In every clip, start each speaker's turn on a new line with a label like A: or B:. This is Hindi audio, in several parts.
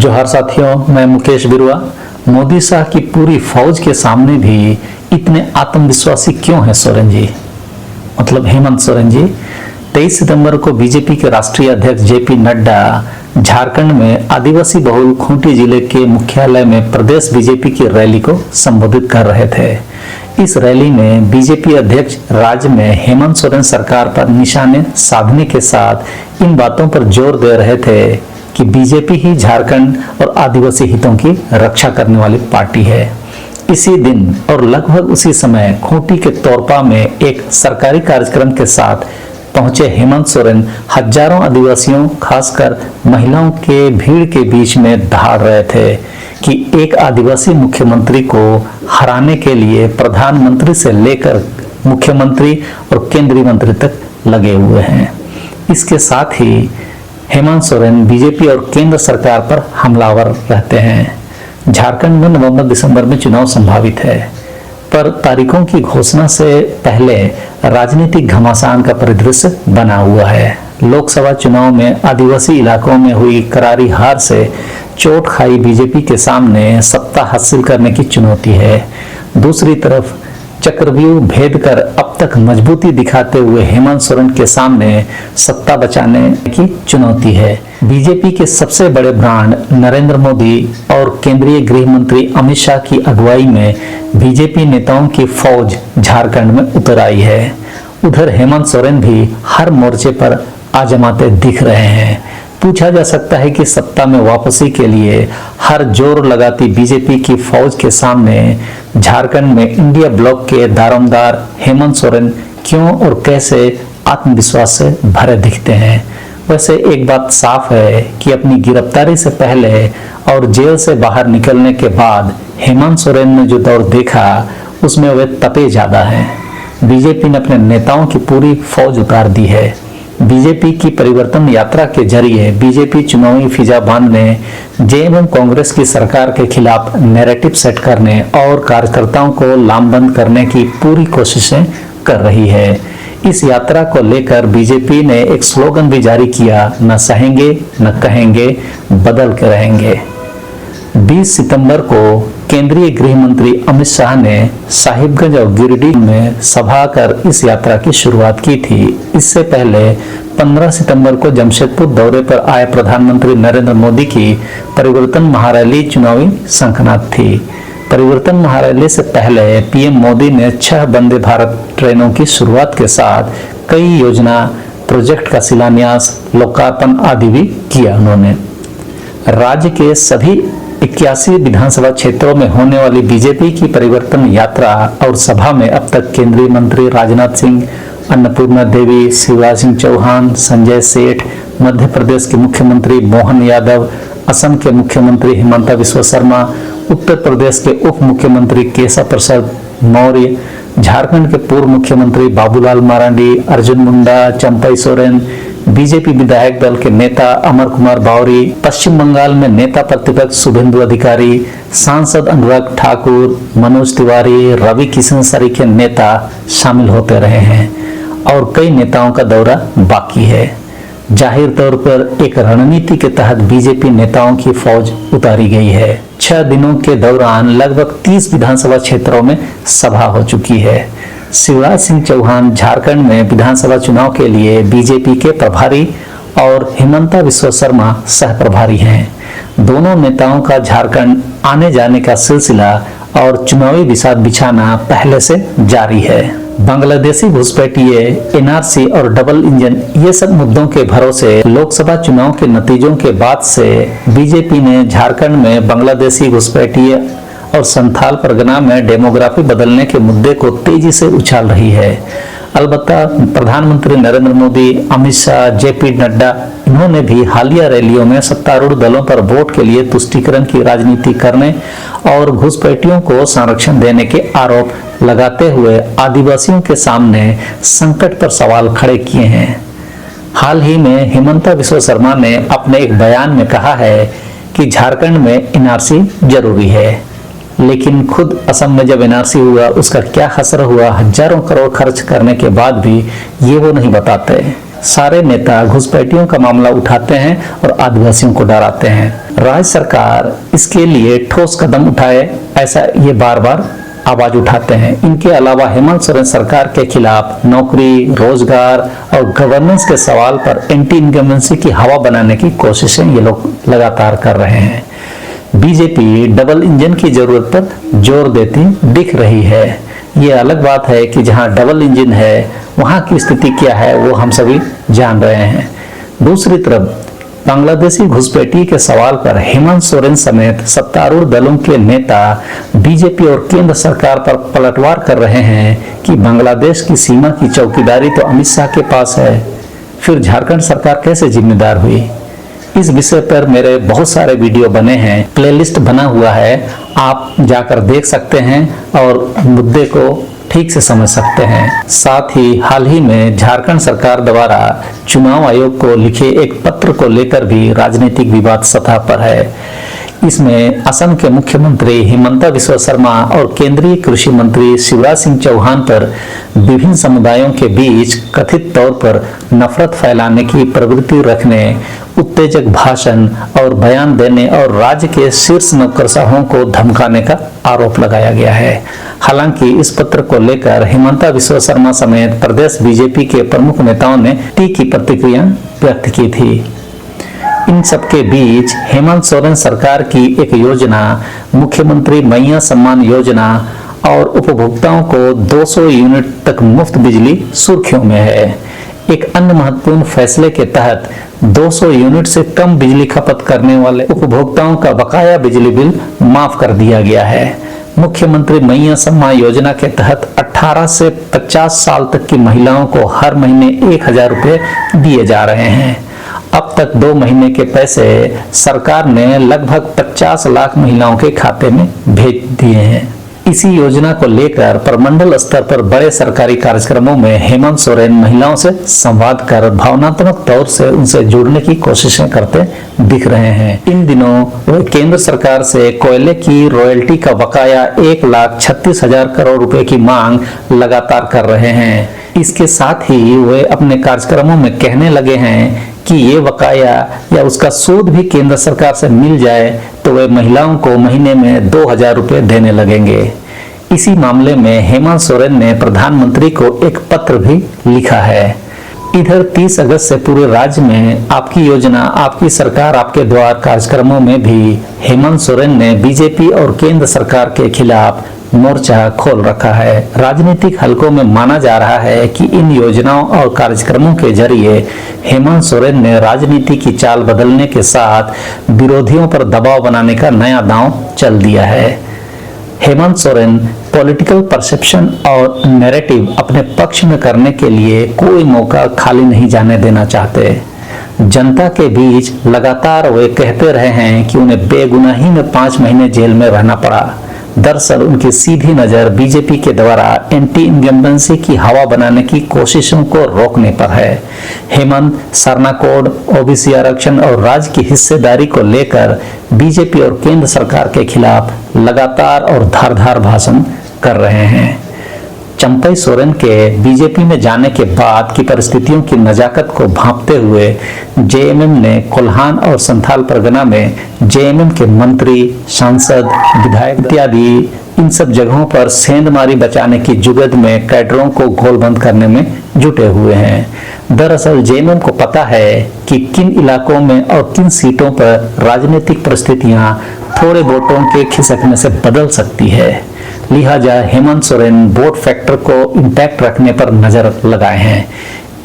A: जोहार साथियों, मैं मुकेश बिरुआ। मोदी शाह की पूरी फौज के सामने भी इतने आत्मविश्वासी क्यों हैं सोरेन जी, मतलब हेमंत सोरेन जी। 23 सितंबर को बीजेपी के राष्ट्रीय अध्यक्ष जेपी नड्डा झारखंड में आदिवासी बहुल खूंटी जिले के मुख्यालय में प्रदेश बीजेपी की रैली को संबोधित कर रहे थे। इस रैली में बीजेपी अध्यक्ष राज्य में हेमंत सोरेन सरकार पर निशाने साधने के साथ इन बातों पर जोर दे रहे थे कि बीजेपी ही झारखंड और आदिवासी हितों की रक्षा करने वाली पार्टी है। इसी दिन और लगभग उसी समय खूंटी के तोरपा में एक सरकारी कार्यक्रम के साथ पहुंचे हेमंत सोरेन हजारों आदिवासियों, खासकर महिलाओं के भीड़ के बीच में दहाड़ रहे थे कि एक आदिवासी मुख्यमंत्री को हराने के लिए प्रधानमंत्री से लेकर मुख्यमंत्री और केंद्रीय मंत्री तक लगे हुए हैं। इसके साथ ही हेमंत सोरेन बीजेपी और केंद्र सरकार पर हमलावर रहते हैं। झारखंड में नवंबर-दिसंबर में चुनाव संभावित है, पर तारीखों की घोषणा से पहले राजनीतिक घमासान का परिदृश्य बना हुआ है। लोकसभा चुनाव में आदिवासी इलाकों में हुई करारी हार से चोट खाई बीजेपी के सामने सत्ता हासिल करने की चुनौती है। दूसरी तरफ चक्रव्यूह भेद कर अब तक मजबूती दिखाते हुए हेमंत सोरेन के सामने सत्ता बचाने की चुनौती है। बीजेपी के सबसे बड़े ब्रांड नरेंद्र मोदी और केंद्रीय गृह मंत्री अमित शाह की अगुवाई में बीजेपी नेताओं की फौज झारखंड में उतर आई है। उधर हेमंत सोरेन भी हर मोर्चे पर आजमाते दिख रहे हैं। पूछा जा सकता है कि सत्ता में वापसी के लिए हर जोर लगाती बीजेपी की फौज के सामने झारखंड में इंडिया ब्लॉक के दारोमदार हेमंत सोरेन क्यों और कैसे आत्मविश्वास से भरे दिखते हैं। वैसे एक बात साफ है कि अपनी गिरफ्तारी से पहले और जेल से बाहर निकलने के बाद हेमंत सोरेन ने जो दौर देखा उसमें वे तपे ज्यादा हैं। बीजेपी ने अपने नेताओं की पूरी फौज उतार दी है। बीजेपी की परिवर्तन यात्रा के जरिए बीजेपी चुनावी फिजा बांधने, जेएमएम कांग्रेस की सरकार के खिलाफ नैरेटिव सेट करने और कार्यकर्ताओं को लामबंद करने की पूरी कोशिशें कर रही है। इस यात्रा को लेकर बीजेपी ने एक स्लोगन भी जारी किया, न सहेंगे न कहेंगे, बदल के रहेंगे। 20 सितंबर को केंद्रीय गृह मंत्री अमित शाह ने साहिबगंज और गिरिडीह में सभा कर इस यात्रा की शुरुआत की थी। इससे पहले 15 सितंबर को जमशेदपुर दौरे पर आए प्रधानमंत्री नरेंद्र मोदी की परिवर्तन महारैली चुनावी शंखनाद थी। परिवर्तन महारैली से पहले पीएम मोदी ने 6 वंदे भारत ट्रेनों की शुरुआत के साथ कई योजना प्रोजेक्ट का शिलान्यास, लोकार्पण आदि भी किया। उन्होंने राज्य के सभी 81 विधानसभा क्षेत्रों में होने वाली बीजेपी की परिवर्तन यात्रा और सभा में अब तक केंद्रीय मंत्री राजनाथ सिंह, अन्नपूर्णा देवी, शिवराज सिंह चौहान, संजय सेठ, मध्य प्रदेश के मुख्यमंत्री मोहन यादव, असम के मुख्यमंत्री हिमंता बिस्वा शर्मा, उत्तर प्रदेश के उप मुख्यमंत्री केशव प्रसाद मौर्य, झारखंड के पूर्व मुख्यमंत्री बाबूलाल मरांडी, अर्जुन मुंडा, चंपई सोरेन, बीजेपी विधायक दल के नेता अमर कुमार बावरी, पश्चिम बंगाल में नेता प्रतिपक्ष शुभेंदु अधिकारी, सांसद अनुराग ठाकुर, मनोज तिवारी, रवि किशन सरीखे नेता शामिल होते रहे हैं और कई नेताओं का दौरा बाकी है। जाहिर तौर पर एक रणनीति के तहत बीजेपी नेताओं की फौज उतारी गई है। 6 दिनों के दौरान लगभग 30 विधानसभा क्षेत्रों में सभा हो चुकी है। शिवराज सिंह चौहान झारखंड में विधानसभा चुनाव के लिए बीजेपी के प्रभारी और हिमंता बिस्वा शर्मा सह प्रभारी हैं। दोनों नेताओं का झारखंड आने जाने का सिलसिला और चुनावी बिसात बिछाना पहले से जारी है। बांग्लादेशी घुसपैठिए, एनआरसी और डबल इंजन, ये सब मुद्दों के भरोसे लोकसभा चुनाव के नतीजों के बाद से बीजेपी ने झारखंड में बांग्लादेशी घुसपैठिए और संथाल परगना में डेमोग्राफी बदलने के मुद्दे को तेजी से उछाल रही है। अलबत्ता प्रधानमंत्री नरेंद्र मोदी, अमित शाह, जेपी नड्डा, इन्होंने भी हालिया रैलियों में सत्तारूढ़ दलों पर वोट के लिए तुष्टीकरण की राजनीति करने और घुसपैठियों को संरक्षण देने के आरोप लगाते हुए आदिवासियों के सामने संकट पर सवाल खड़े किए हैं। हाल ही में हिमंता बिस्वा शर्मा ने अपने एक बयान में कहा है कि झारखंड में एनआरसी जरूरी है, लेकिन खुद असम में जब एनआरसी हुआ उसका क्या खसरा हुआ, हजारों करोड़ खर्च करने के बाद भी ये वो नहीं बताते। सारे नेता घुसपैठियों का मामला उठाते हैं और आदिवासियों को डराते हैं। राज्य सरकार इसके लिए ठोस कदम उठाए, ऐसा ये बार बार आवाज उठाते हैं। इनके अलावा हेमंत सोरेन सरकार के खिलाफ नौकरी, रोजगार और गवर्नेंस के सवाल पर एंटी इनकम्बेंसी की हवा बनाने की कोशिशें ये लोग लगातार कर रहे हैं। बीजेपी डबल इंजन की जरूरत पर जोर देती दिख रही है। ये अलग बात है कि जहां डबल इंजन है वहां की स्थिति क्या है वो हम सभी जान रहे हैं। दूसरी तरफ बांग्लादेशी घुसपैठी के सवाल पर हेमंत सोरेन समेत सत्तारूढ़ दलों के नेता बीजेपी और केंद्र सरकार पर पलटवार कर रहे हैं कि बांग्लादेश की सीमा की चौकीदारी तो अमित शाह के पास है, फिर झारखंड सरकार कैसे जिम्मेदार हुई। इस विषय पर मेरे बहुत सारे वीडियो बने हैं, प्लेलिस्ट बना हुआ है, आप जाकर देख सकते हैं और मुद्दे को ठीक से समझ सकते हैं। साथ ही हाल ही में झारखंड सरकार द्वारा चुनाव आयोग को लिखे एक पत्र को लेकर भी राजनीतिक विवाद सतह पर है। इसमें असम के मुख्यमंत्री हिमंता बिस्वा शर्मा और केंद्रीय कृषि मंत्री शिवराज सिंह चौहान पर विभिन्न समुदायों के बीच कथित तौर पर नफरत फैलाने की प्रवृत्ति रखने, उत्तेजक भाषण और बयान देने और राज्य के शीर्ष नौकरशाहों को धमकाने का आरोप लगाया गया है। हालांकि इस पत्र को लेकर हिमंता बिस्वा शर्मा समेत प्रदेश बीजेपी के प्रमुख नेताओं ने तीखी प्रतिक्रिया व्यक्त की थी। इन सबके बीच हेमंत सोरेन सरकार की एक योजना मुख्यमंत्री मैया सम्मान योजना और उपभोक्ताओं को 200 यूनिट तक मुफ्त बिजली सुर्खियों में है। एक अन्य महत्वपूर्ण फैसले के तहत 200 यूनिट से कम बिजली खपत करने वाले उपभोक्ताओं का बकाया बिजली बिल माफ कर दिया गया है। मुख्यमंत्री मैया सम्मान योजना के तहत 18 से 50 साल तक की महिलाओं को हर महीने 1000 रुपए दिए जा रहे हैं। अब तक 2 महीने के पैसे सरकार ने लगभग 50 लाख महिलाओं के खाते में भेज दिए हैं। इसी योजना को लेकर प्रमंडल स्तर पर बड़े सरकारी कार्यक्रमों में हेमंत सोरेन महिलाओं से संवाद कर भावनात्मक तौर से उनसे जुड़ने की कोशिशें करते दिख रहे हैं। इन दिनों वे केंद्र सरकार से कोयले की रॉयल्टी का बकाया 1,36,000 करोड़ रुपए की मांग लगातार कर रहे हैं। इसके साथ ही वे अपने कार्यक्रमों में कहने लगे हैं कि ये बकाया या उसका सूद भी केंद्र सरकार से मिल जाए तो वे महिलाओं को महीने में 2000 रुपए देने लगेंगे। इसी मामले में हेमंत सोरेन ने प्रधानमंत्री को एक पत्र भी लिखा है। इधर 30 अगस्त से पूरे राज्य में आपकी योजना आपकी सरकार आपके द्वार कार्यक्रमों में भी हेमंत सोरेन ने बीजेपी और केंद्र सरकार के खिलाफ मोर्चा खोल रखा है। राजनीतिक हलकों में माना जा रहा है कि इन योजनाओं और कार्यक्रमों के जरिए हेमंत सोरेन ने राजनीति की चाल बदलने के साथ विरोधियों पर दबाव बनाने का नया दांव चल दिया है। हेमंत सोरेन पॉलिटिकल परसेप्शन और नैरेटिव अपने पक्ष में करने के लिए कोई मौका खाली नहीं जाने देना चाहते। जनता के बीच लगातार वे कहते रहे हैं कि उन्हें बेगुनाही में 5 महीने जेल में रहना पड़ा। दरअसल उनकी सीधी नजर बीजेपी के द्वारा एंटी इनकम्बेंसी की हवा बनाने की कोशिशों को रोकने पर है। हेमंत सरना कोड, ओबीसी आरक्षण और राज्य की हिस्सेदारी को लेकर बीजेपी और केंद्र सरकार के खिलाफ लगातार और धारदार भाषण कर रहे हैं। चंपई सोरेन के बीजेपी में जाने के बाद की परिस्थितियों की नजाकत को भांपते हुए जेएमएम ने कोल्हान और संथाल परगना में जेएमएम के मंत्री, सांसद, विधायक इत्यादि इन सब जगहों पर सेंधमारी बचाने की जुगद में कैडरों को गोलबंद करने में जुटे हुए हैं। दरअसल जेएमएम को पता है कि किन इलाकों में और किन सीटों पर राजनीतिक परिस्थितियां थोड़े वोटों के खिसकने से बदल सकती है। लिहाजा हेमंत सोरेन वोट फैक्टर को इंटैक्ट रखने पर नजर लगाए हैं।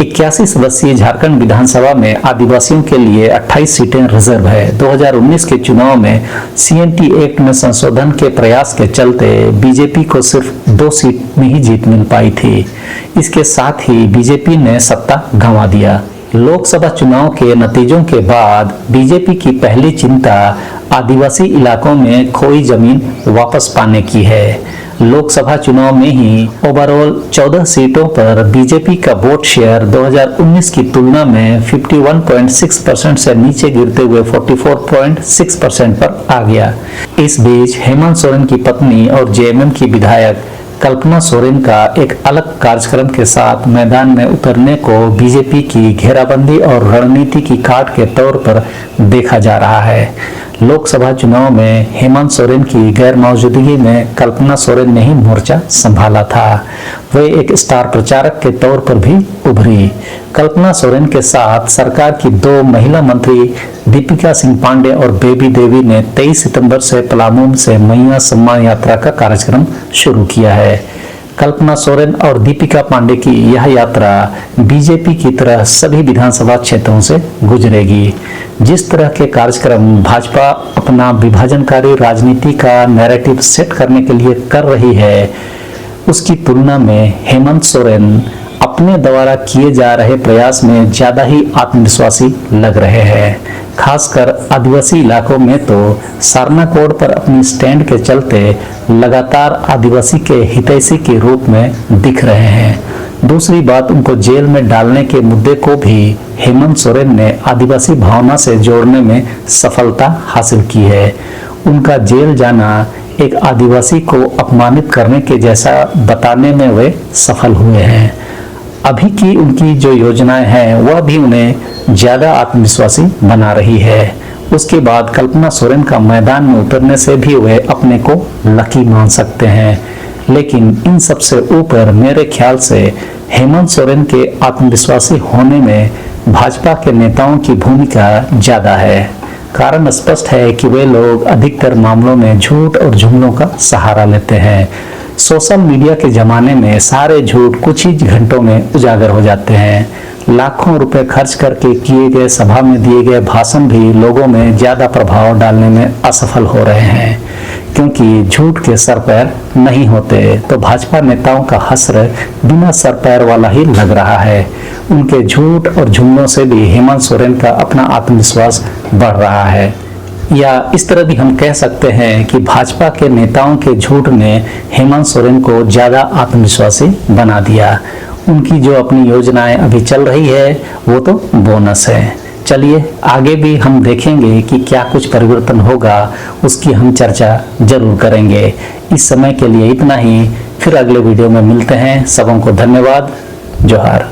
A: 81 सदस्यीय झारखंड विधानसभा में आदिवासियों के लिए 28 सीटें रिजर्व है। 2019 के चुनाव में सीएनटी एक्ट में संशोधन के प्रयास के चलते बीजेपी को सिर्फ 2 सीट में ही जीत मिल पाई थी। इसके साथ ही बीजेपी ने सत्ता गंवा दिया। लोकसभा चुनाव के नतीजों के बाद बीजेपी की पहली चिंता आदिवासी इलाकों में खोई जमीन वापस पाने की है। लोकसभा चुनाव में ही ओवरऑल 14 सीटों पर बीजेपी का वोट शेयर 2019 की तुलना में 51.6% से नीचे गिरते हुए 44.6% पर आ गया। इस बीच हेमंत सोरेन की पत्नी और जेएमएम की विधायक कल्पना सोरेन का एक अलग कार्यक्रम के साथ मैदान में उतरने को बीजेपी की घेराबंदी और रणनीति की काट के तौर पर देखा जा रहा है। लोकसभा चुनाव में हेमंत सोरेन की गैर मौजूदगी में कल्पना सोरेन ने ही मोर्चा संभाला था। वे एक स्टार प्रचारक के तौर पर भी उभरी। कल्पना सोरेन के साथ सरकार की 2 महिला मंत्री दीपिका सिंह पांडे और बेबी देवी ने 23 सितंबर से पलामू से मैया सम्मान यात्रा का कार्यक्रम शुरू किया है। कल्पना सोरेन और दीपिका पांडे की यह यात्रा बीजेपी की तरह सभी विधानसभा क्षेत्रों से गुजरेगी। जिस तरह के कार्यक्रम भाजपा अपना विभाजनकारी राजनीति का नैरेटिव सेट करने के लिए कर रही है, उसकी तुलना में हेमंत सोरेन अपने द्वारा किए जा रहे प्रयास में ज्यादा ही आत्मविश्वासी लग रहे हैं। खासकर आदिवासी इलाकों में तो सारना कोड पर अपनी स्टैंड के चलते लगातार आदिवासी के हितैषी के रूप में दिख रहे हैं। दूसरी बात, उनको जेल में डालने के मुद्दे को भी हेमंत सोरेन ने आदिवासी भावना से जोड़ने में सफलता हासिल की है। उनका जेल जाना एक आदिवासी को अपमानित करने के जैसा बताने में वे सफल हुए हैं। अभी की उनकी जो योजनाएं हैं वह भी उन्हें ज्यादा आत्मविश्वासी बना रही है। उसके बाद कल्पना सोरेन का मैदान में उतरने से भी वे अपने को लकी मान सकते हैं। लेकिन इन सबसे ऊपर मेरे ख्याल से हेमंत सोरेन के आत्मविश्वासी होने में भाजपा के नेताओं की भूमिका ज्यादा है। कारण स्पष्ट है कि वे लोग अधिकतर मामलों में झूठ और जुमलों का सहारा लेते हैं। सोशल मीडिया के जमाने में सारे झूठ कुछ ही घंटों में उजागर हो जाते हैं। लाखों रुपए खर्च करके किए गए सभा में दिए गए भाषण भी लोगों में ज्यादा प्रभाव डालने में असफल हो रहे हैं, क्योंकि झूठ के सर पैर नहीं होते। तो भाजपा नेताओं का हश्र बिना सर पैर वाला ही लग रहा है। उनके झूठ और जुमलों से भी हेमंत सोरेन का अपना आत्मविश्वास बढ़ रहा है। या इस तरह भी हम कह सकते हैं कि भाजपा के नेताओं के झूठ ने हेमंत सोरेन को ज्यादा आत्मविश्वासी बना दिया। उनकी जो अपनी योजनाएं अभी चल रही है वो तो बोनस है। चलिए आगे भी हम देखेंगे कि क्या कुछ परिवर्तन होगा, उसकी हम चर्चा जरूर करेंगे। इस समय के लिए इतना ही, फिर अगले वीडियो में मिलते हैं। सबों को धन्यवाद। जोहार।